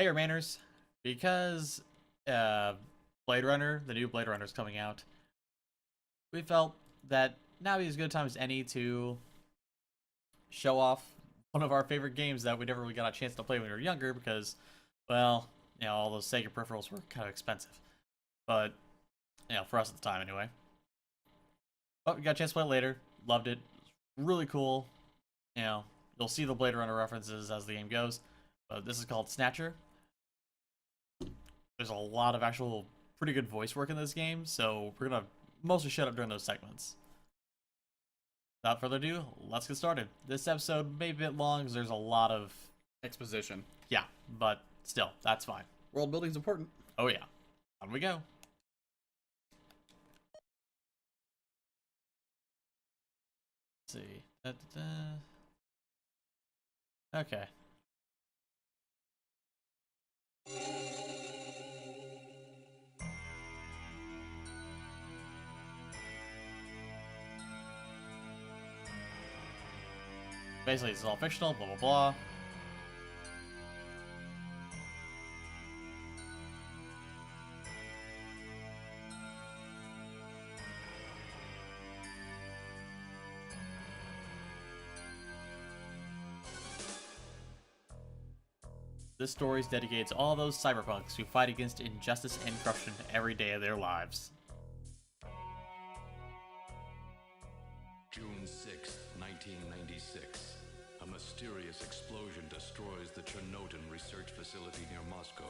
Hey, Remainers, because Blade Runner, the new Blade Runner is coming out, we felt that now would be as good a time as any to show off one of our favorite games that we never really got a chance to play when we were younger because, well, all those Sega peripherals were kind of expensive. But, for us at the time anyway. But we got a chance to play it later. Loved it. Really cool. You'll see the Blade Runner references as the game goes. But this is called Snatcher. There's a lot of actual pretty good voice work in this game, so we're gonna mostly shut up during those segments. Without further ado, let's get started. This episode may be a bit long because there's a lot of exposition. Yeah, but still, that's fine. World building's important. Oh yeah. On we go. Let's see. Okay. Basically, it's all fictional, blah blah blah. This story is dedicated to all those cyberpunks who fight against injustice and corruption every day of their lives. June 6, 1996. A mysterious explosion destroys the Chernobyl research facility near Moscow.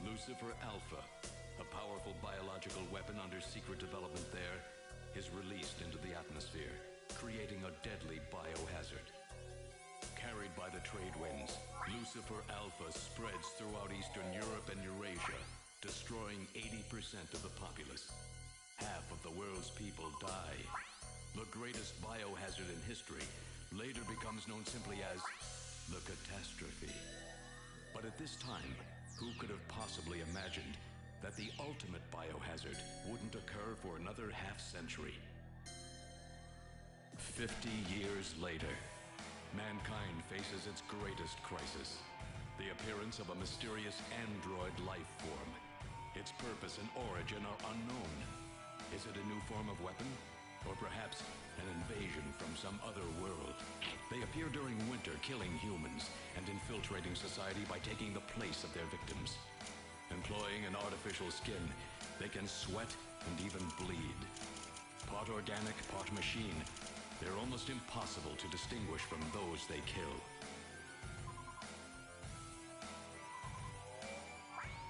Lucifer Alpha, a powerful biological weapon under secret development there, is released into the atmosphere, creating a deadly biohazard. Carried by the trade winds, Lucifer Alpha spreads throughout Eastern Europe and Eurasia, destroying 80% of the populace. Half of the world's people die. The greatest biohazard in history later becomes known simply as the catastrophe. But at this time, who could have possibly imagined that the ultimate biohazard wouldn't occur for another half-century? 50 years later, mankind faces its greatest crisis, the appearance of a mysterious android life form. Its purpose and origin are unknown. Is it a new form of weapon? Or perhaps an invasion from some other world? They appear during winter, killing humans and infiltrating society by taking the place of their victims. Employing an artificial skin, they can sweat and even bleed. Part organic, part machine, they're almost impossible to distinguish from those they kill.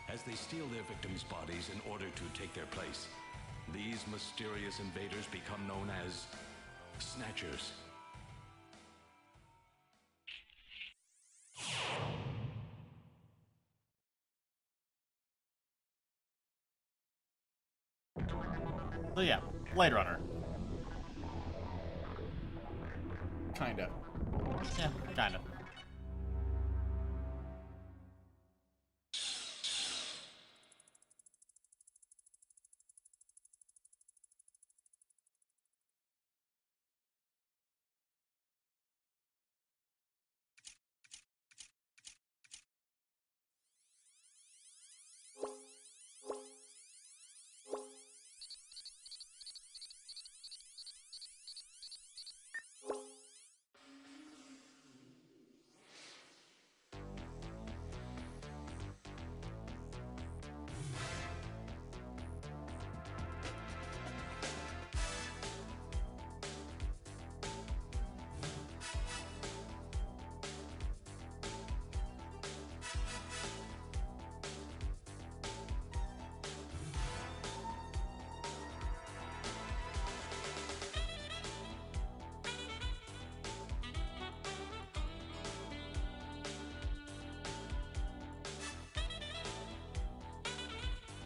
As they steal their victims' bodies in order to take their place, these mysterious invaders become known as Snatchers. So yeah, Blade Runner. Kinda. Yeah, kinda.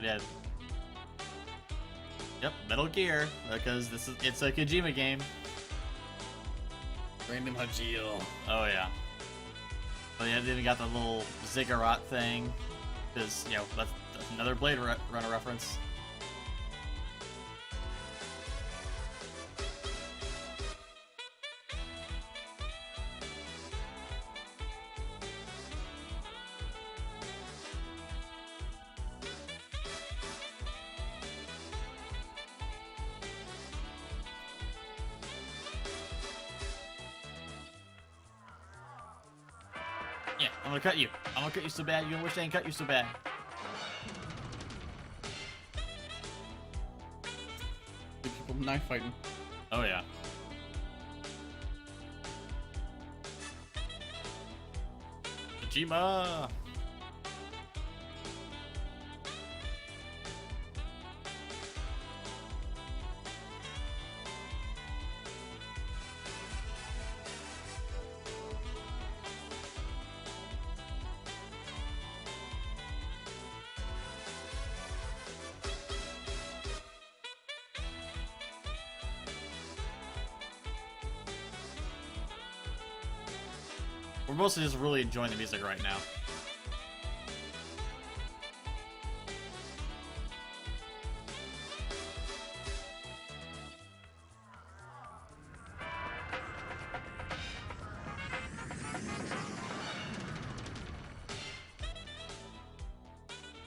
Yeah. Yep, Metal Gear, because it's a Kojima game. Random Hajil. Oh yeah. But yeah, they even got the little ziggurat thing, because that's another Blade Runner reference. Yeah, I'm gonna cut you. I'm gonna cut you so bad, you're gonna wish I didn't cut you so bad. The people knife fighting. Oh, yeah. Kojima! We're mostly just really enjoying the music right now.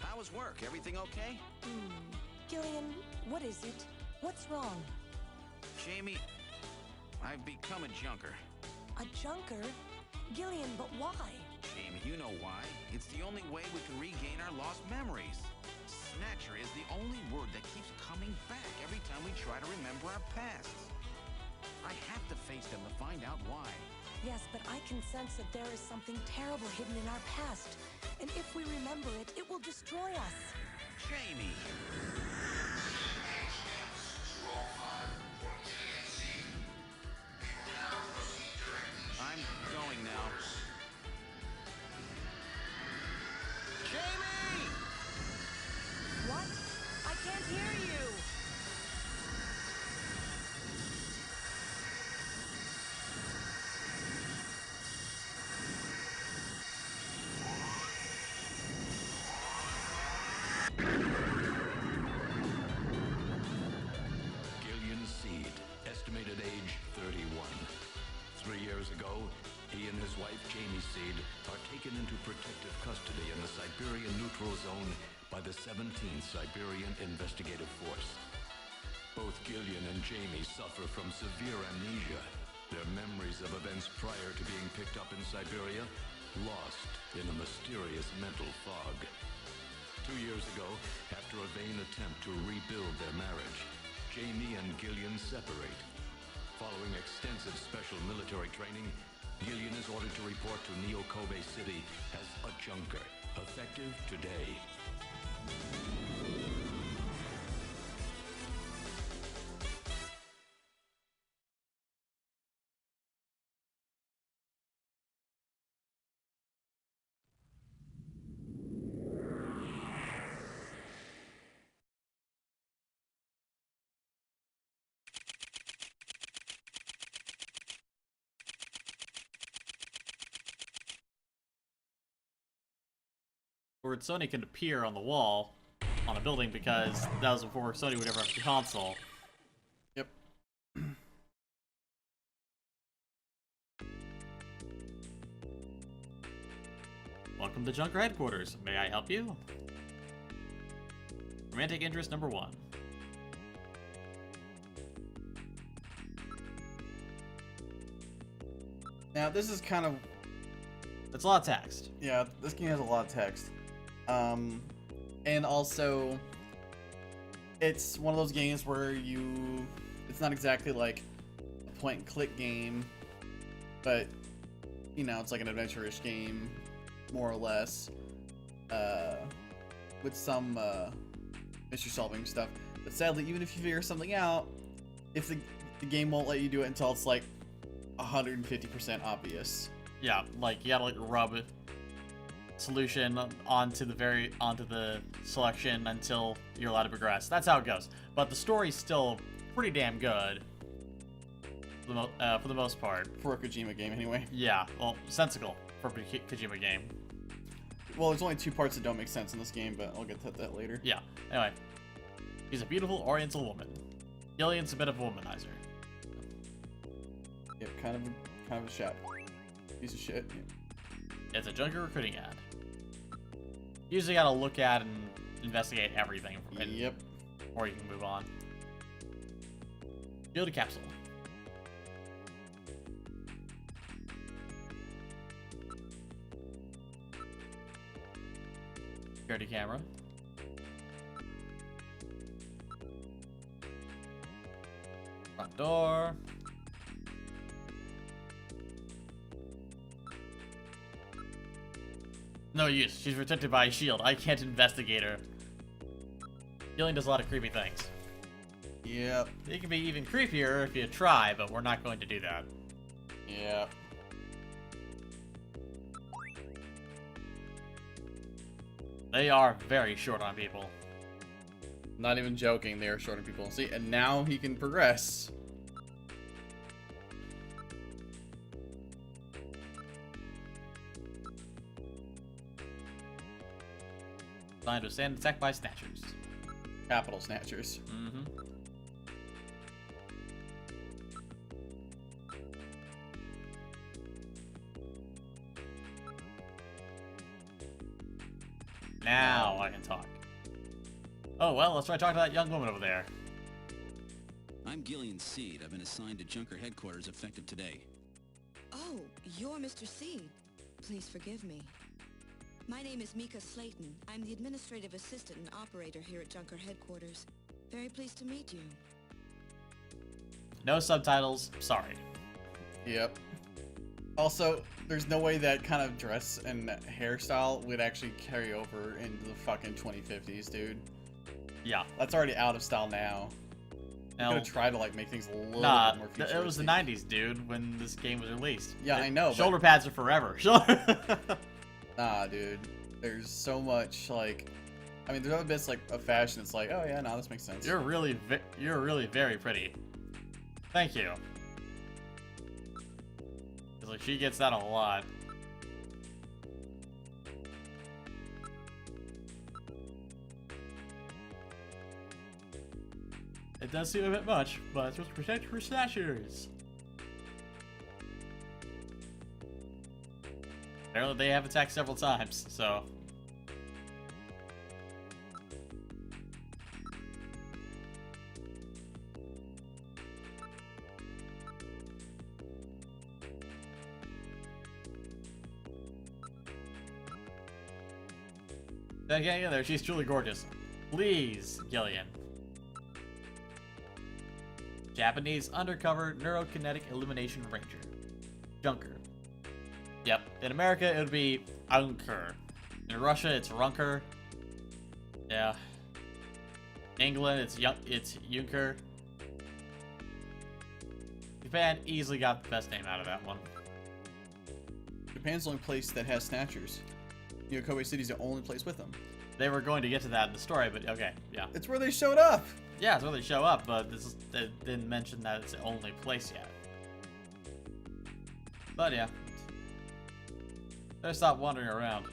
How was work? Everything okay? Gillian, what is it? What's wrong? Jamie, I've become a junker. A junker? Gillian, but why? Jamie, you know why. It's the only way we can regain our lost memories. Snatcher is the only word that keeps coming back every time we try to remember our pasts. I have to face them to find out why. Yes, but I can sense that there is something terrible hidden in our past. And if we remember it, it will destroy us. Jamie! I'm going now. Jamie! What? I can't hear you! Gillian Seed, estimated age 31. 3 years ago, he and his wife Jamie Seed are taken into protective custody in the Siberian Neutral Zone by the 17th Siberian Investigative Force. Both Gillian and Jamie suffer from severe amnesia. Their memories of events prior to being picked up in Siberia lost in a mysterious mental fog. 2 years ago, after a vain attempt to rebuild their marriage, Jamie and Gillian separate. Following extensive special military training, Gillian is ordered to report to Neo Kobe City as a junker, effective today. Where Sony can appear on the wall on a building because that was before Sony would ever have a console. Yep. Welcome to Junker Headquarters. May I help you? Romantic interest number 1. Now, this is kind of... It's a lot of text. Yeah, this game has a lot of text. And also, it's one of those games where it's not exactly like a point-and-click game, but, you know, it's like an adventure-ish game, more or less, with some mystery-solving stuff. But sadly, even if you figure something out, if the game won't let you do it until it's like 150% obvious. Yeah, like you gotta like rub solution onto the selection until you're allowed to progress. That's how it goes. But the story's still pretty damn good for the most part. For a Kojima game, anyway. Yeah, well, sensical for a Kojima game. Well, there's only 2 parts that don't make sense in this game, but I'll get to that later. Yeah. Anyway, she's a beautiful Oriental woman. Gillian's a bit of a womanizer. Yep, kind of a shap. Piece of shit. Yeah. It's a junker recruiting ad. Usually gotta look at and investigate everything Yep. before you can move on. Build a capsule. Security camera. Front door. No use. She's protected by a shield. I can't investigate her. Gillian does a lot of creepy things. Yep. It can be even creepier if you try, but we're not going to do that. Yep. They are very short on people. Not even joking, they are shorter people. See, and now he can progress. Designed to stand attacked by snatchers. Capital snatchers. Mm-hmm. Now I can talk. Oh, well, let's try talking to that young woman over there. I'm Gillian Seed. I've been assigned to Junker headquarters effective today. Oh, you're Mr. Seed. Please forgive me. My name is Mika Slayton. I'm the administrative assistant and operator here at Junker headquarters. Very pleased to meet you. No subtitles. Sorry. Yep. Also, there's no way that kind of dress and hairstyle would actually carry over into the fucking 2050s, dude. Yeah. That's already out of style now. Now, Could have tried to like make things a little nah, bit more futuristic. it was the 90s, dude, when this game was released. Yeah, I know, but- Shoulder pads are forever. Nah, dude. There's so much like, I mean, there's other bits like of fashion. It's like, oh yeah, no, this makes sense. You're really very pretty. Thank you. 'Cause, like, she gets that a lot. It does seem a bit much, but it's supposed to protect her snatchers. Apparently they have attacked several times, so... Then getting in there, she's truly gorgeous. Please, Gillian. Japanese undercover neurokinetic illumination ranger. Junker. Yep. In America, it would be Unker. In Russia, it's Runker. Yeah. England, it's Junker. Japan easily got the best name out of that one. Japan's the only place that has snatchers. You know, Kobe City's the only place with them. They were going to get to that in the story, but okay, yeah. It's where they showed up. Yeah, it's where they show up, but they didn't mention that it's the only place yet. But yeah. Better stop wandering around.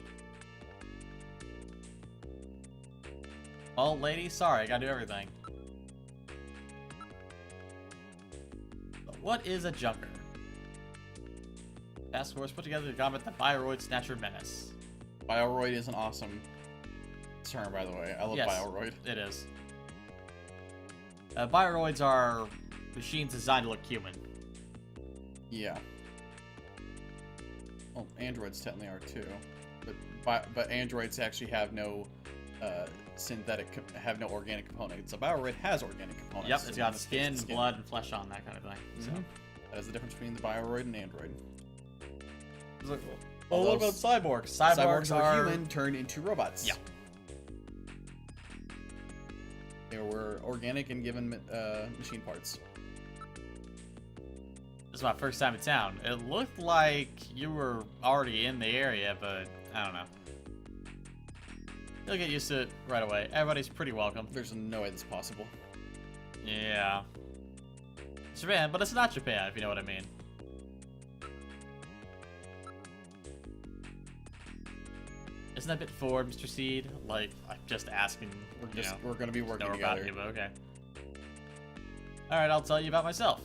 Oh, lady, sorry, I gotta do everything. But what is a junker? Task force put together to combat the Bioroid Snatcher menace. Bioroid is an awesome term, by the way. I love Yes, Bioroid. it is. Bioroids are machines designed to look human. Yeah. Well, androids technically are too, but androids actually have no have no organic components. A Bioroid has organic components. Yep, it's got In this case, skin, blood, and flesh on, that kind of thing. So. That is the difference between the Bioroid and android. Well, Although what about cyborgs? Cyborgs are human turned into robots. Yeah. They were organic and given machine parts. This is my first time in town. It looked like you were already in the area, but I don't know. You'll get used to it right away. Everybody's pretty welcome. There's no way that's possible. Yeah. It's Japan, but it's not Japan, if you know what I mean. Isn't that a bit forward, Mr. Seed? Like, I'm just asking. We're gonna be working know together. about you, but okay. Alright, I'll tell you about myself.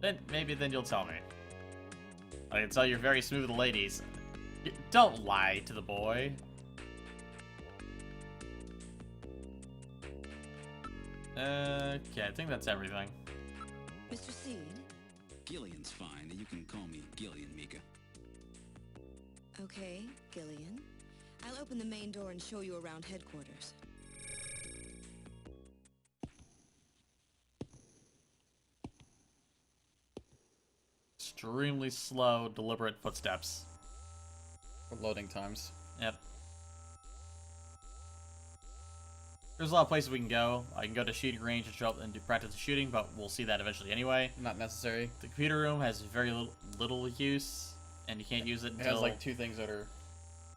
Then you'll tell me. I can tell you're very smooth with the ladies. Don't lie to the boy. Okay, I think that's everything. Mr. Seed? Gillian's fine. You can call me Gillian, Mika. Okay, Gillian. I'll open the main door and show you around headquarters. Extremely slow, deliberate footsteps. For loading times. Yep. There's a lot of places we can go. I can go to shooting range and show up and do practice the shooting, but we'll see that eventually anyway. Not necessary. The computer room has very little use, and you can't use it until... It has like 2 things that are...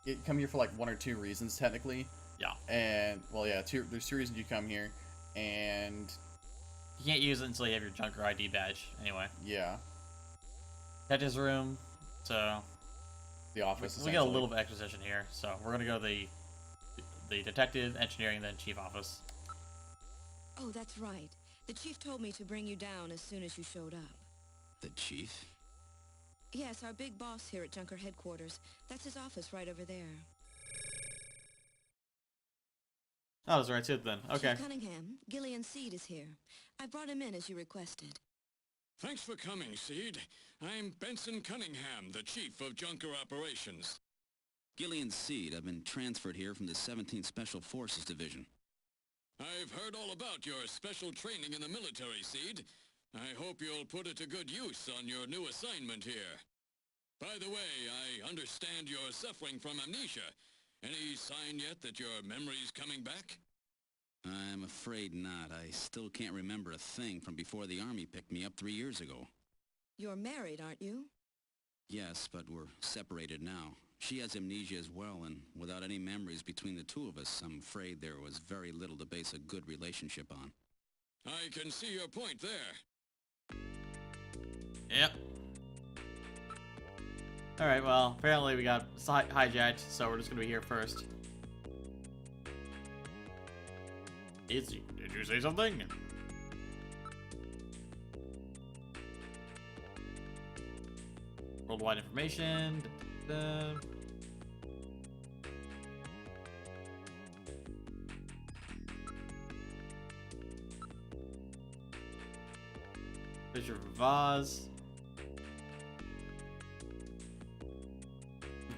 You come here for like 1 or 2 reasons, technically. Yeah. And, well, yeah, there's 2 reasons you come here. And... You can't use it until you have your Junker ID badge, anyway. Yeah. Detective's room, so... The office, We got a little bit of exposition here, so we're gonna go to the detective, engineering, then chief office. Oh, that's right. The chief told me to bring you down as soon as you showed up. The chief? Yes, our big boss here at Junker headquarters. That's his office right over there. Oh, that's right, too, then. Okay. Chief Cunningham, Gillian Seed is here. I brought him in as you requested. Thanks for coming, Seed. I'm Benson Cunningham, the Chief of Junker Operations. Gillian Seed. I've been transferred here from the 17th Special Forces Division. I've heard all about your special training in the military, Seed. I hope you'll put it to good use on your new assignment here. By the way, I understand you're suffering from amnesia. Any sign yet that your memory's coming back? I'm afraid not. I still can't remember a thing from before the Army picked me up 3 years ago. You're married, aren't you? Yes, but we're separated now. She has amnesia as well, and without any memories between the 2 of us, I'm afraid there was very little to base a good relationship on. I can see your point there. Yep. Alright, well, apparently we got hijacked, so we're just gonna be here first. Did you say something? Worldwide information. Picture of a vase.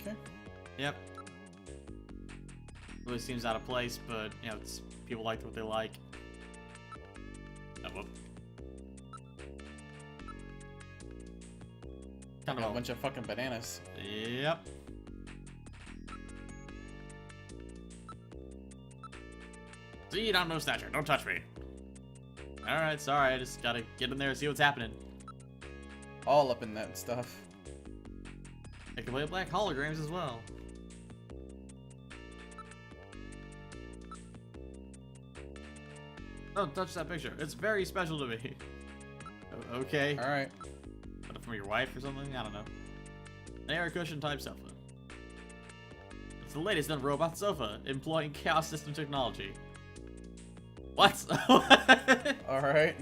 Okay. Yep. Really seems out of place, but you know, it's, people like what they like. Oh, whoop. Kind of a bunch of fucking bananas. Yep. See, I'm no Snatcher. Don't touch me. Alright, sorry. I just gotta get in there and see what's happening. All up in that stuff. I can play black holograms as well. Don't touch that picture. It's very special to me. Okay. Alright. Got it from your wife or something? I don't know. An air cushion type sofa. It's the latest in robot sofa, employing chaos system technology. What? Alright.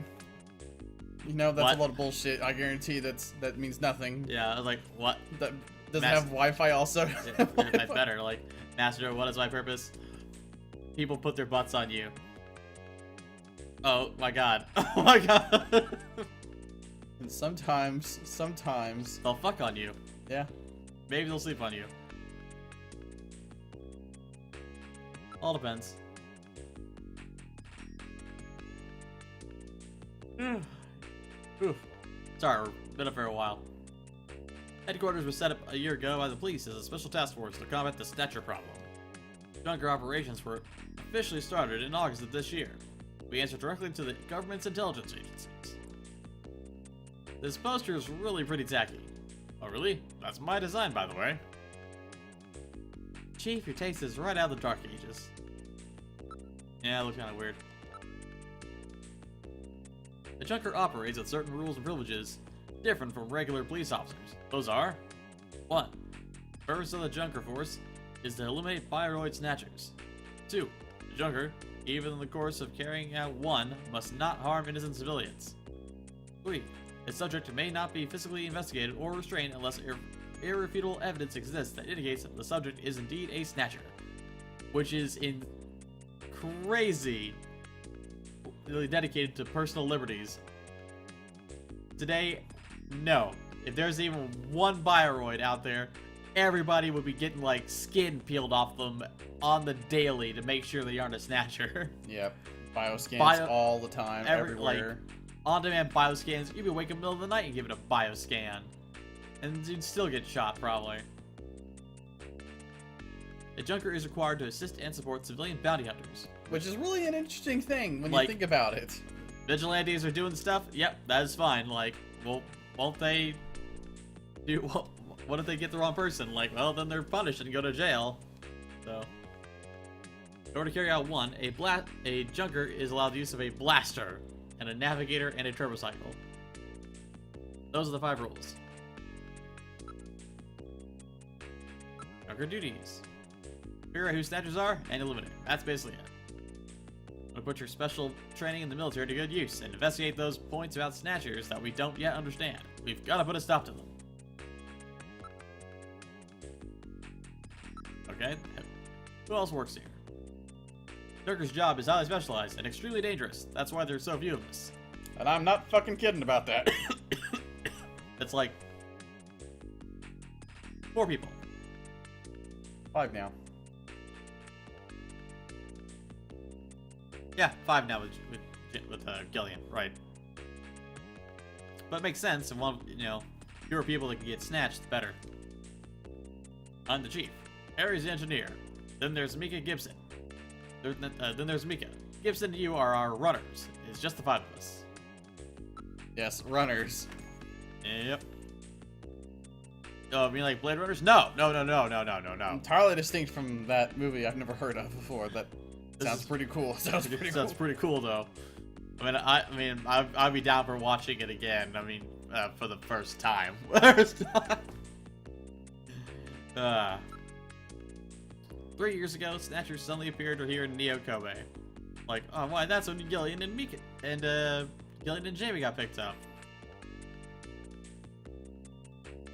You know, that's What? a lot of bullshit. I guarantee that means nothing. Yeah, I was like, what? That doesn't Master- have Wi-Fi also. Yeah, that's better. Like, Master, what is my purpose? People put their butts on you. Oh my god. Oh my god. And sometimes, They'll fuck on you. yeah. Maybe they'll sleep on you. All depends. Oof. Sorry, we've been up for a while. Headquarters was set up a year ago by the police as a special task force to combat the Snatcher problem. Junker operations were officially started in August of this year. We answer directly to the government's intelligence agencies. This poster is really pretty tacky. Oh really? That's my design, by the way. Chief, your taste is right out of the Dark Ages. Yeah, it looks kind of weird. The Junker operates with certain rules and privileges different from regular police officers. Those are 1. The purpose of the Junker force is to eliminate Bioroid Snatchers. 2. The Junker, even in the course of carrying out one, must not harm innocent civilians. 3. The subject may not be physically investigated or restrained unless irrefutable evidence exists that indicates that the subject is indeed a Snatcher. Which is crazy really dedicated to personal liberties. Today, no. If there's even one Bioroid out there, everybody would be getting like skin peeled off them on the daily to make sure they aren't a snatcher. Yep. Bioscans all the time, Like, everywhere. on-demand bioscans. You'd be waking in the middle of the night and give it a bioscan. And you'd still get shot, probably. A junker is required to assist and support civilian bounty hunters. Which is really an interesting thing when Like- you think about it. Vigilantes are doing stuff? Yep, that is fine. Like, well, won't they do... What if they get the wrong person? Like, well, then they're punished and go to jail. So... In order to carry out one, a junker is allowed the use of a blaster, and a navigator, and a turbocycle. Those are the 5 rules. Junker duties. Figure out who snatchers are, and eliminate them. That's basically it. Put your special training in the military to good use, and investigate those points about snatchers that we don't yet understand. We've got to put a stop to them. Okay, who else works here? Junker's job is highly specialized and extremely dangerous. That's why there's so few of us. And I'm not fucking kidding about that. It's like 4 people. 5 now. Yeah, 5 now with Gillian, right? But it makes sense, and fewer people that can get snatched, the better. I'm the chief. Harry's the engineer. Then there's Mika Gibson. Then there's Mika. Gibson and you are our runners. It's just the 5 of us. Yes, runners. Yep. Oh, I mean like Blade Runners? No. Entirely distinct from that movie I've never heard of before. That sounds pretty cool. Sounds pretty cool, though. I'd be down for watching it again. I mean, for the first time. 3 years ago, Snatcher suddenly appeared here in Neo Kobe. Like, oh, why? That's when Gillian and Mika and Gillian and Jamie got picked up.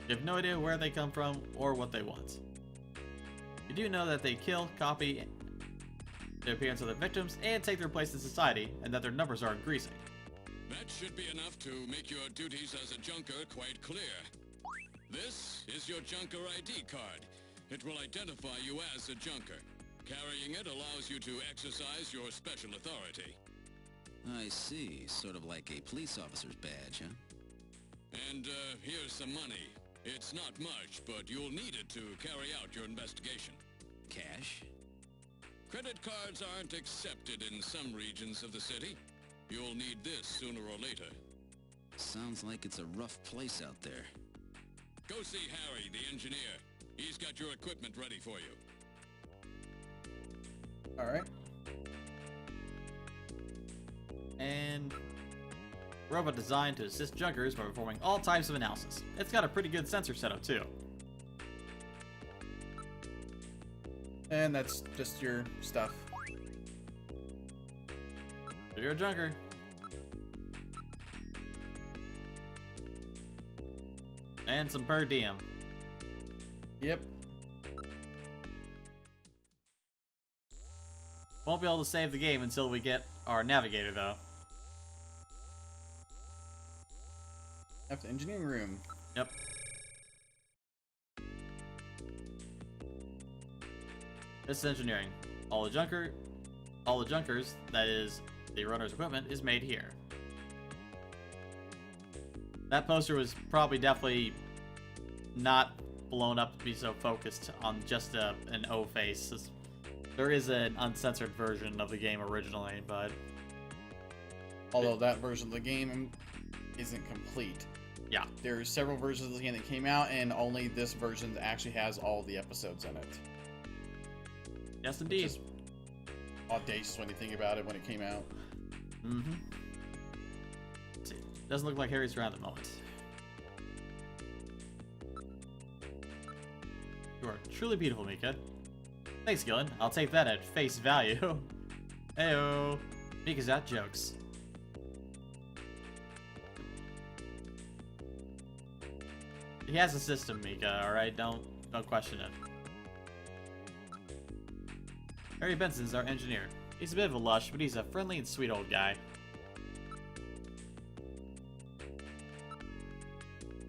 You have no idea where they come from or what they want. You do know that they kill, copy the appearance of their victims, and take their place in society, and that their numbers are increasing. That should be enough to make your duties as a junker quite clear. This is your junker ID card. It will identify you as a junker. Carrying it allows you to exercise your special authority. I see. Sort of like a police officer's badge, huh? And here's some money. It's not much, but you'll need it to carry out your investigation. Cash? Credit cards aren't accepted in some regions of the city. You'll need this sooner or later. Sounds like it's a rough place out there. Go see Harry, the engineer. He's got your equipment ready for you. Alright. And robot designed to assist junkers by performing all types of analysis. It's got a pretty good sensor setup too. And that's just your stuff. So you're a junker. And some per diem. Yep. Won't be able to save the game until we get our navigator though. After engineering room. Yep. This is engineering. All the junkers, that is, the runner's equipment, is made here. That poster was probably definitely not blown up to be so focused on just an O face. There is an uncensored version of the game originally, but... Although that version of the game isn't complete. Yeah. There are several versions of the game that came out, and only this version actually has all the episodes in it. Yes, indeed. Which is audacious when you think about it when it came out. Mm-hmm. Doesn't look like Harry's around at the moment. You are truly beautiful, Mika. Thanks, Gillian. I'll take that at face value. Heyo. Mika's got jokes. He has a system, Mika, alright? Don't question it. Harry Benson's our engineer. He's a bit of a lush, but he's a friendly and sweet old guy.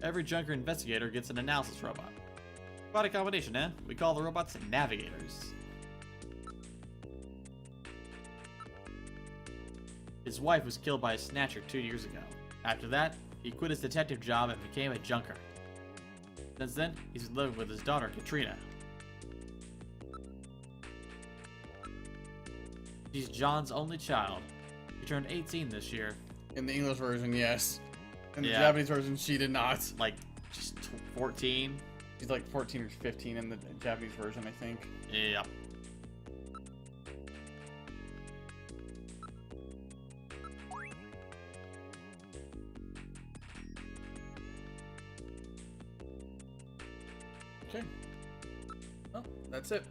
Every junker investigator gets an analysis robot. Quite a combination, eh? We call the robots navigators. His wife was killed by a Snatcher 2 years ago. After that, he quit his detective job and became a junker. Since then, he's been living with his daughter, Katrina. She's John's only child. He turned 18 this year. In the English version, yes. In the Yeah. Japanese version, she did not. Like, just 14? She's like 14 or 15 in the Japanese version, I think. Yep. Okay. Well, that's it.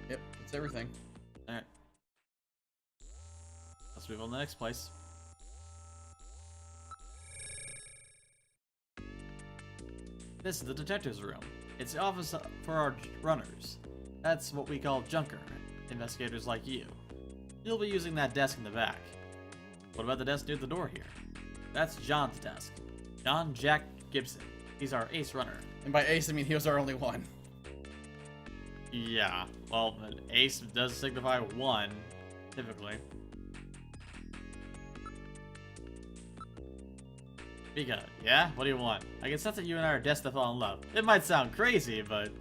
Yep, that's everything. Alright. Let's move on to the next place. This is the detective's room. It's the office for our runners. That's what we call junker, investigators like you. You'll be using that desk in the back. What about the desk near the door here? That's John's desk. John Jack Gibson. He's our ace runner. And by ace, I mean he was our only one. Yeah, well, an ace does signify one, typically. Mika, yeah? What do you want? I can sense that you and I are destined to fall in love. It might sound crazy, but...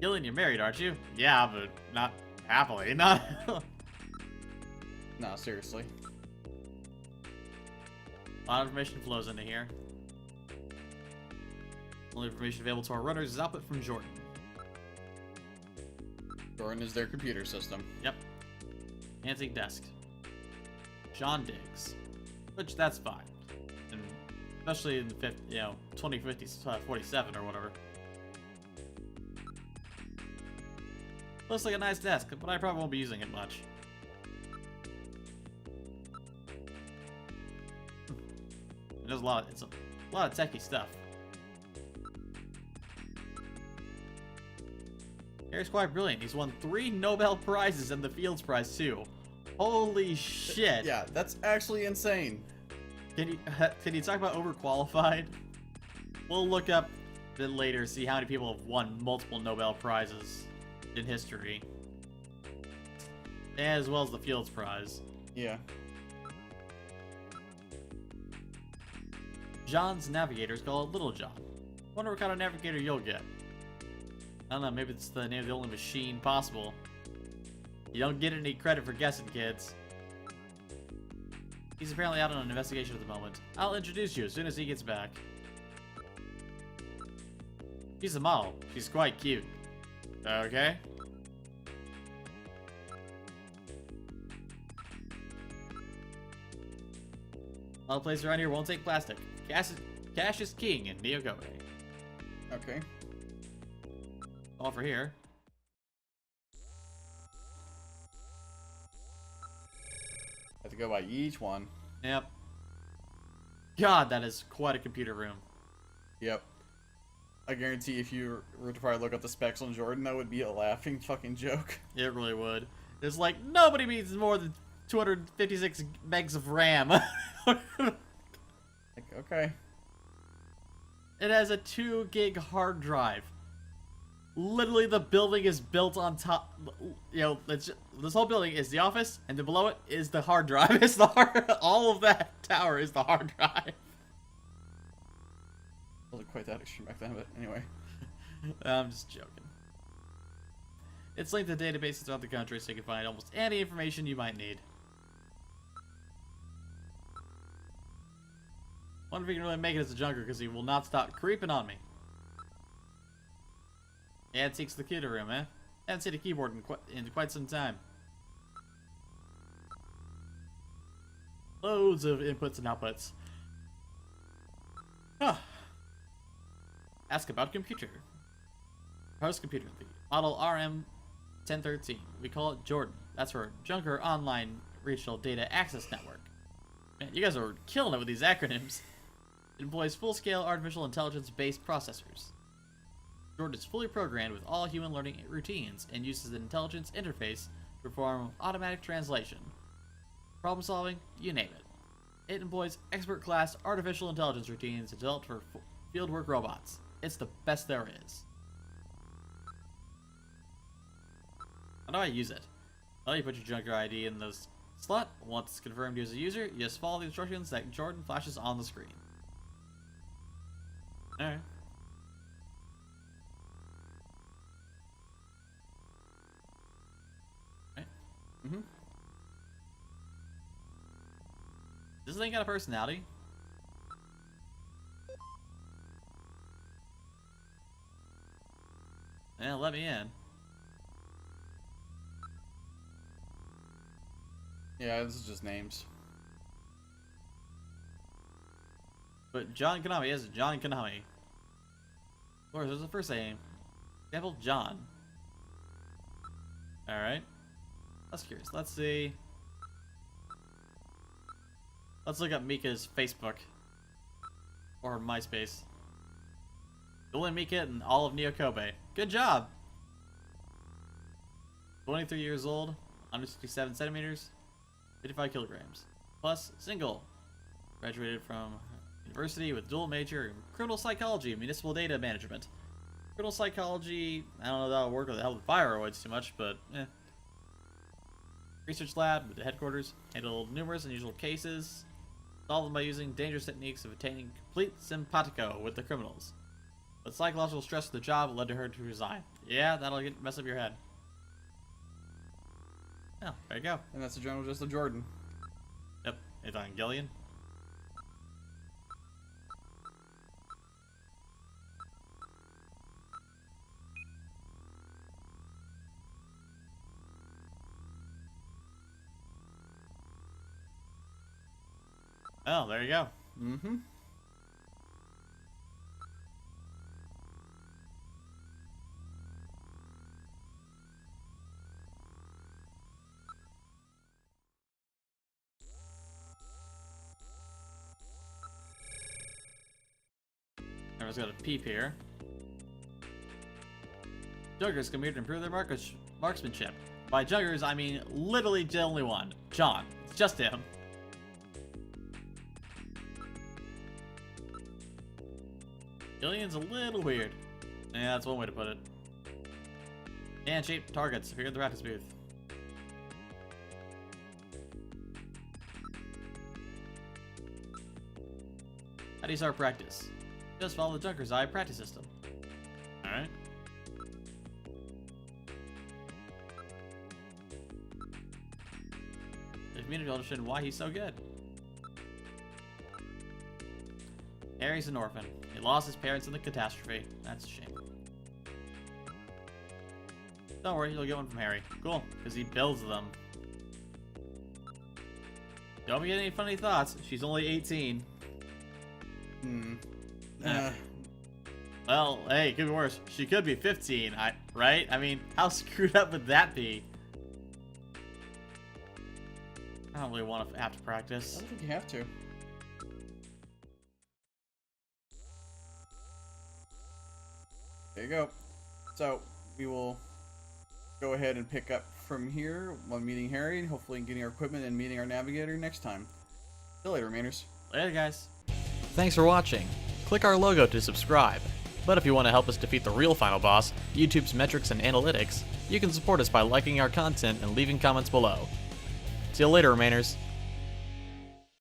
Gillian, you're married, aren't you? Yeah, but not happily. Not... No, seriously. A lot of information flows into here. Only information available to our runners is output from Jordan. Jordan is their computer system. Yep. Antique desk. John Diggs. Which, that's fine. And especially in the 2050, 47 or whatever. Looks like a nice desk, but I probably won't be using it much. There's it's a lot of techie stuff. Harry's quite brilliant. He's won 3 Nobel Prizes and the Fields Prize too. Holy shit! Yeah, that's actually insane. Can you talk about overqualified? We'll look up a bit later, see how many people have won multiple Nobel Prizes in history, as well as the Fields Prize. Yeah. John's navigators call it Little John. Wonder what kind of navigator you'll get. I don't know, maybe it's the name of the only machine possible. You don't get any credit for guessing, kids. He's apparently out on an investigation at the moment. I'll introduce you as soon as he gets back. She's a model. She's quite cute. Okay. A lot of places around here won't take plastic. Cash is king in Neogoe. Okay. All for here. Have to go by each one. Yep. God, that is quite a computer room. Yep. I guarantee if you were to probably look up the specs on Jordan, that would be a laughing fucking joke. It really would. It's like, nobody needs more than 256 megs of RAM. Like, okay. It has a 2 gig hard drive. Literally, the building is built on top. You know, this whole building is the office, and then below it is the hard drive. It's the all of that tower is the hard drive. Wasn't quite that extreme back then, but anyway. I'm just joking. It's linked to databases throughout the country, so you can find almost any information you might need. Wonder if he can really make it as a junker, because he will not stop creeping on me. Yeah, it takes the computer room, eh? Haven't seen a keyboard in quite some time. Loads of inputs and outputs. Huh. Ask about computer. Host computer, the model RM1013. We call it Jordan. That's for Junker Online Regional Data Access Network. Man, you guys are killing it with these acronyms. It employs full-scale artificial intelligence-based processors. Jordan is fully programmed with all human learning routines and uses an intelligence interface to perform automatic translation. Problem solving, you name it. It employs expert-class artificial intelligence routines developed for fieldwork robots. It's the best there is. How do I use it? Well, you put your Junker ID in the slot. Once it's confirmed you as a user, you just follow the instructions that Jordan flashes on the screen. Alright. Mm-hmm. Does this thing got a personality? Yeah, let me in. Yeah, this is just names. But John Konami is John Konami. Of course, there's the first name. Example, John. Alright. That's curious. Let's see. Let's look up Mika's Facebook. Or MySpace. Gillian Mika and all of Neo Kobe. Good job! 23 years old, 167 centimeters, 55 kilograms. Plus, single. Graduated from university with dual major in criminal psychology and municipal data management. Criminal psychology, I don't know if that'll work with the help of thyroids too much, but eh. Research lab with the headquarters, handled numerous unusual cases, solved them by using dangerous techniques of attaining complete simpatico with the criminals. But psychological stress of the job led to her to resign. Yeah, that'll mess up your head. Oh, there you go. And that's the general just of Jordan. Yep, it's on Gillian. Oh, there you go. Mm-hmm. Everyone's got a peep here. Juggers come here to improve their marksmanship. By Juggers, I mean literally the only one. John. It's just him. Gillian's a little weird. Yeah, that's one way to put it. And shape targets here at the practice booth. How do you start practice? Just follow the Junker's Eye practice system. Alright. The community will understand why he's so good. Harry's an orphan. He lost his parents in the catastrophe. That's a shame. Don't worry, you'll get one from Harry. Cool, because he builds them. Don't get any funny thoughts. She's only 18. Well, hey, it could be worse. She could be 15, right? I mean, how screwed up would that be? I don't really want to have to practice. I don't think you have to. There you go. So, we will go ahead and pick up from here while meeting Harry, and hopefully getting our equipment and meeting our navigator next time. See you later, Remainers. Later, guys. Thanks for watching. Click our logo to subscribe. But if you want to help us defeat the real final boss, YouTube's metrics and analytics, you can support us by liking our content and leaving comments below. See you later, Remainers.